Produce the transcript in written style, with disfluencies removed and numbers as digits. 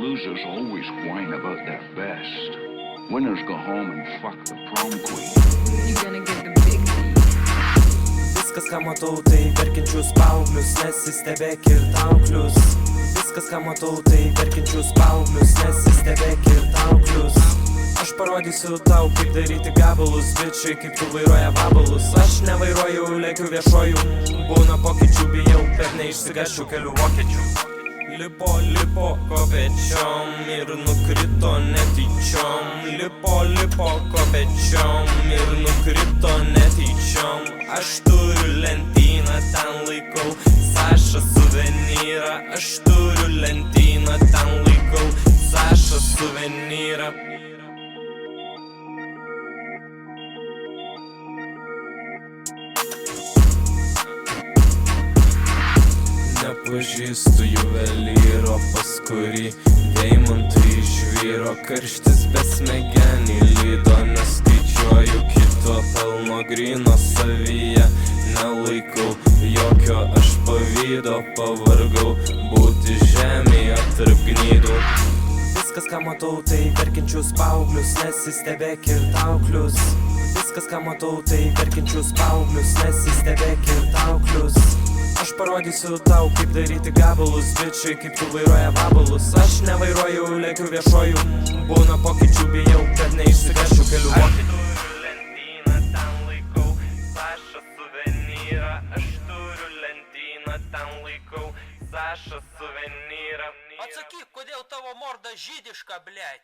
Losers always whine about their best. Winners go home and fuck the prom queen. You gonna get the big D. Viskas, ką matau, tai verkiančius paauglius, nesistebėk ir tauklius. Viskas, ką matau, tai verkiančius paauglius, nesistebėk ir tauklius. Aš parodysiu tau, kaip daryti gabalus, bičiai, kaip tu vairuoja vabalus. Aš nevairuoju, lėkiu viešoju, būna pokyčių, bijau, bet neišsigasčiau kelių vokiečių. Lipo kopečiom ir nukrito netyčiom. Lipo kopečiom ir nukrito netyčiom. Aš turiu lentyną, ten laikau Saša suvenyrą. Aš turiu lentyną, ten laikau Saša suvenyrą. Nepažįstu juvelyro, pas kurį deimantai išvyro. Karštis besmegenį lydo, neskaičiuoju kito pelno gryno savyje. Nelaikau jokio aš pavydo, pavargau būti žemėje tarp gnydų. Viskas, ką matau, tai verkiančius paauglius, nesistebėk ir tauklius. Viskas, ką matau, tai verkiančius paauglius, nesistebėk ir tauklius. Aš parodysiu tau, kaip daryti gabalus, bičiai, kaip tu vairuoja vabalus. Aš nevairuoju, lėkiu viešoju, būna pokyčių, bijau, kad neišsigasčiau kelių vokiečių. Aš turiu lentyną, ten laikau Saša suvenyrą. Aš turiu lentyną, ten laikau Saša suvenyrą. Atsakyk, kodėl tavo morda žydiška, blet?